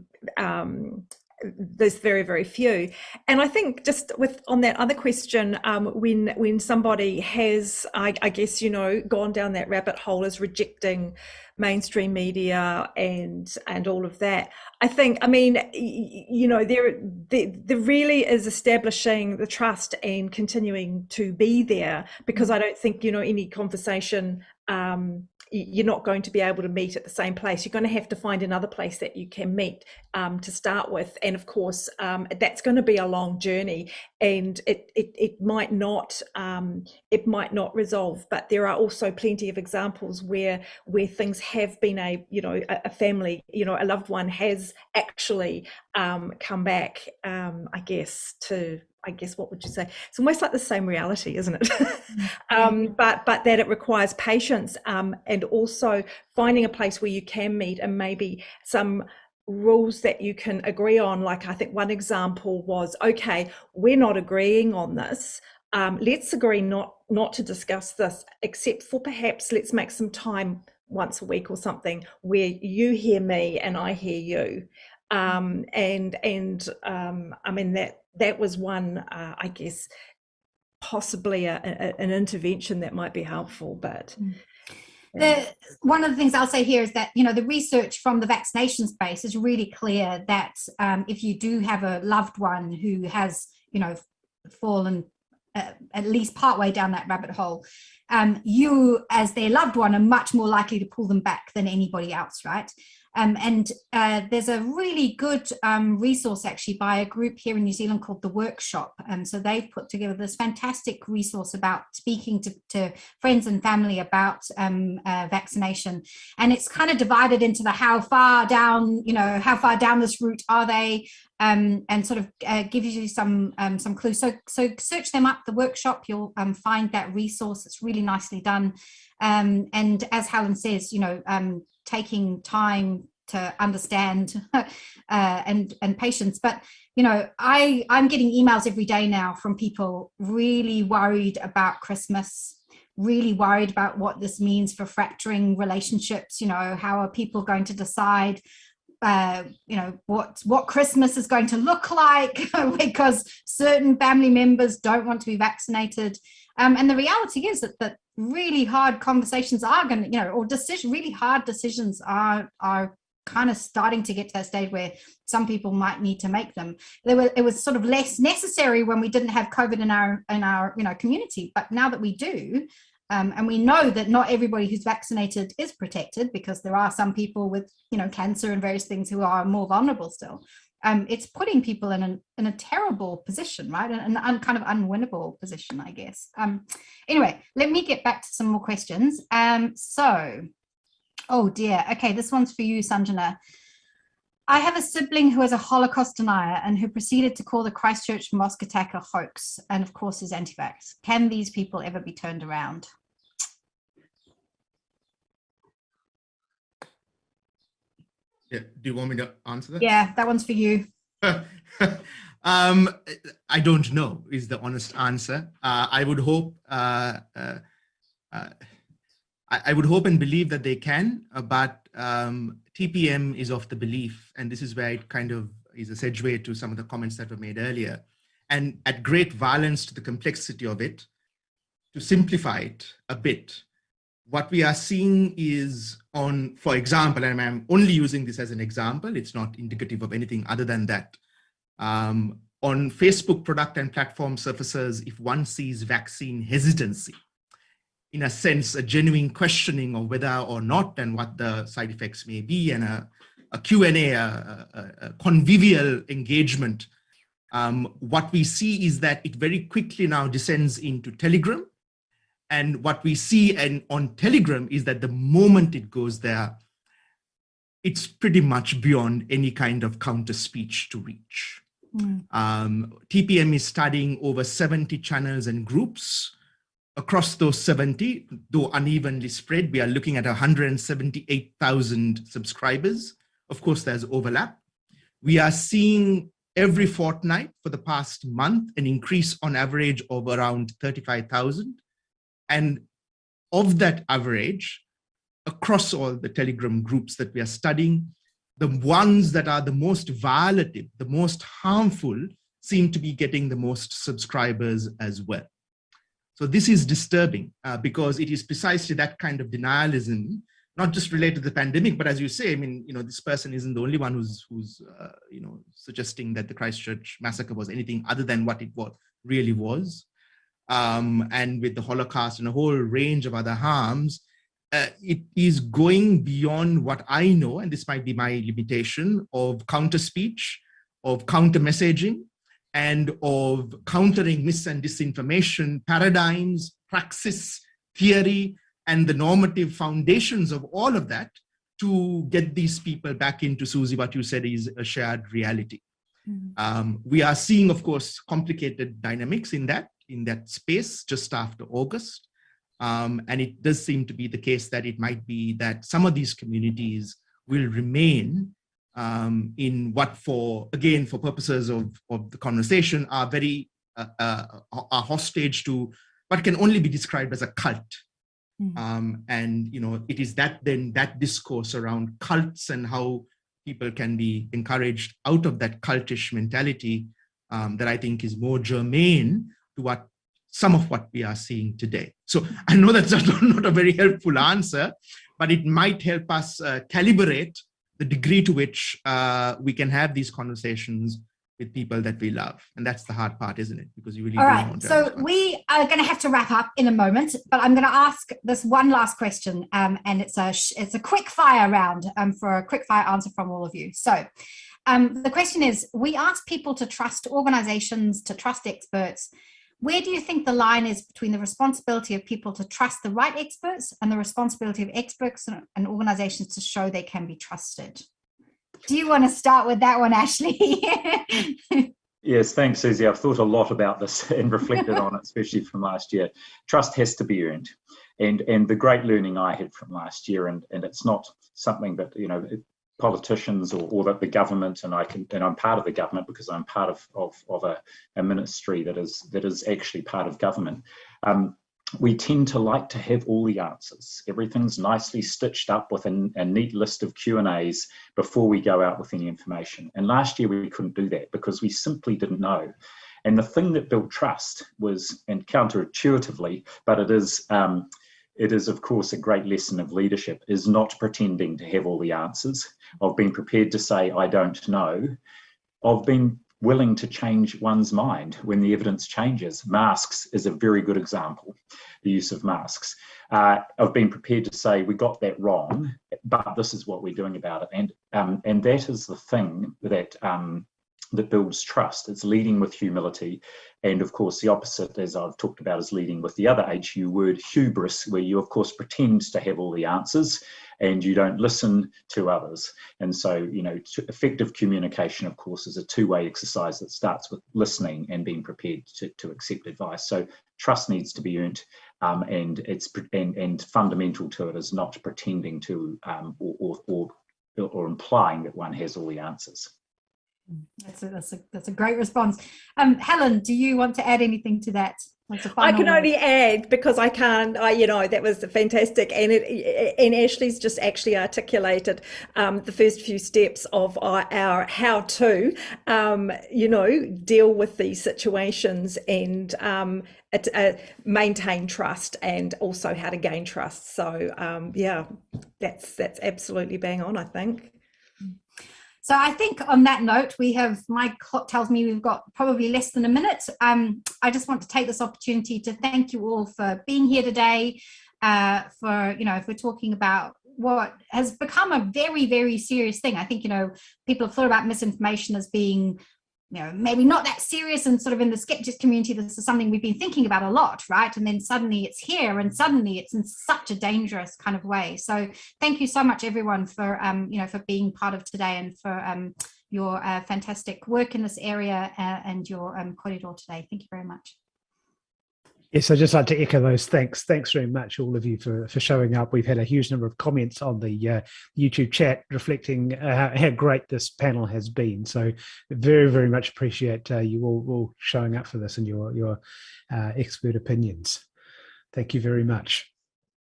very few. And I think just on that other question, when somebody has, I guess, gone down that rabbit hole, is rejecting mainstream media and all of that, I think, there really is establishing the trust and continuing to be there, because I don't think, any conversation, you're not going to be able to meet at the same place. You're going to have to find another place that you can meet to start with. And of course, that's going to be a long journey, and it might not resolve. But there are also plenty of examples where things have been a family, a loved one has actually come back, I guess, what would you say? It's almost like the same reality, isn't it? But that it requires patience, and also finding a place where you can meet, and maybe some rules that you can agree on. Like, I think one example was, okay, we're not agreeing on this. Let's agree not to discuss this, except for perhaps let's make some time once a week or something where you hear me and I hear you. That was one, I guess, possibly an intervention that might be helpful. But one of the things I'll say here is that, the research from the vaccination space is really clear that if you do have a loved one who has, fallen at least partway down that rabbit hole, you as their loved one are much more likely to pull them back than anybody else, right? And there's a really good resource actually by a group here in New Zealand called The Workshop. So they've put together this fantastic resource about speaking to friends and family about vaccination. And it's kind of divided into the how far down this route are they, and sort of gives you some clues. So search them up, The Workshop, you'll find that resource. It's really nicely done. And as Helen says, taking time to understand and patience. But, I'm getting emails every day now from people really worried about Christmas, really worried about what this means for fracturing relationships. How are people going to decide what Christmas is going to look like because certain family members don't want to be vaccinated. And the reality is that really hard conversations are going to, or really hard decisions are kind of starting to get to that stage where some people might need to make them. It was sort of less necessary when we didn't have COVID in our community, but now that we do, and we know that not everybody who's vaccinated is protected, because there are some people with cancer and various things who are more vulnerable still. It's putting people in a terrible position, right? An kind of unwinnable position, I guess. Anyway, let me get back to some more questions. Oh dear. Okay, this one's for you, Sanjana. I have a sibling who is a Holocaust denier and who proceeded to call the Christchurch mosque attack a hoax, and of course is anti-vax. Can these people ever be turned around? Yeah. Do you want me to answer that? Yeah, that one's for you. I don't know is the honest answer. I would hope I would hope and believe that they can, but TPM is of the belief, and this is where it kind of is a segue to some of the comments that were made earlier, and at great violence to the complexity of it. To simplify it a bit, what we are seeing is for example, and I'm only using this as an example, it's not indicative of anything other than that. On Facebook product and platform surfaces, if one sees vaccine hesitancy, in a sense, a genuine questioning of whether or not and what the side effects may be, and a Q&A, a convivial engagement, what we see is that it very quickly now descends into Telegram. And what we see on Telegram is that the moment it goes there, it's pretty much beyond any kind of counter speech to reach. TPM is studying over 70 channels and groups. Across those 70, though unevenly spread, we are looking at 178,000 subscribers. Of course, there's overlap. We are seeing every fortnight for the past month an increase on average of around 35,000. And of that average, across all the Telegram groups that we are studying, the ones that are the most violative, the most harmful, seem to be getting the most subscribers as well. So this is disturbing because it is precisely that kind of denialism, not just related to the pandemic, but as you say, I mean, this person isn't the only one who's suggesting that the Christchurch massacre was anything other than what it really was. And with the Holocaust and a whole range of other harms, it is going beyond what I know, and this might be my limitation, of counter speech, of counter messaging, and of countering mis and disinformation paradigms, praxis, theory, and the normative foundations of all of that to get these people back into, Siouxsie, what you said is a shared reality. We are seeing, of course, complicated dynamics in that space just after August. And it does seem to be the case that it might be that some of these communities will remain in what for purposes of the conversation are very are hostage to what can only be described as a cult. And it is that discourse around cults and how people can be encouraged out of that cultish mentality that I think is more germane to some of what we are seeing today. So I know that's not a very helpful answer, but it might help us calibrate the degree to which we can have these conversations with people that we love. And that's the hard part, isn't it? Because you really All right, so we are going to have to wrap up in a moment, but I'm going to ask this one last question, and it's a quick fire round for a quick fire answer from all of you. So the question is, we ask people to trust organizations, to trust experts. Where do you think the line is between the responsibility of people to trust the right experts and the responsibility of experts and organizations to show they can be trusted? Do you want to start with that one, Ashley? Yes, thanks, Siouxsie. I've thought a lot about this and reflected on it, especially from last year. Trust has to be earned. And the great learning I had from last year, and it's not something that, politicians or that the government, and I'm part of the government because I'm part of a ministry that is actually part of government. We tend to like to have all the answers. Everything's nicely stitched up with a neat list of Q&As before we go out with any information. And last year we couldn't do that because we simply didn't know. And the thing that built trust was, and counterintuitively, but it is of course a great lesson of leadership, is not pretending to have all the answers, of being prepared to say, I don't know, of being willing to change one's mind when the evidence changes. Masks is a very good example, the use of masks, of being prepared to say, we got that wrong, but this is what we're doing about it. And that is the thing that builds trust. It's leading with humility. And of course, the opposite, as I've talked about, is leading with the other HU word, hubris, where you, of course, pretend to have all the answers and you don't listen to others. And so, effective communication, of course, is a two-way exercise that starts with listening and being prepared to accept advice. So trust needs to be earned, and fundamental to it is not pretending to or implying that one has all the answers. That's a great response. Helen, do you want to add anything to that? I can only add, because I can't, that was fantastic. And Ashley's just actually articulated the first few steps of our how to, deal with these situations and maintain trust, and also how to gain trust. So, that's absolutely bang on, I think. So I think on that note, my clock tells me we've got probably less than a minute. I just want to take this opportunity to thank you all for being here today, if we're talking about what has become a very, very serious thing. I think, people have thought about misinformation as being, maybe not that serious, and sort of in the skeptics community, this is something we've been thinking about a lot, right? And then suddenly it's here, and suddenly it's in such a dangerous kind of way. So thank you so much, everyone, for for being part of today, and for your fantastic work in this area, and your kōrero today. Thank you very much. Yes, I'd just like to echo those thanks. Thanks very much, all of you, for showing up. We've had a huge number of comments on the YouTube chat reflecting how great this panel has been. So very, very much appreciate you all showing up for this and your expert opinions. Thank you very much.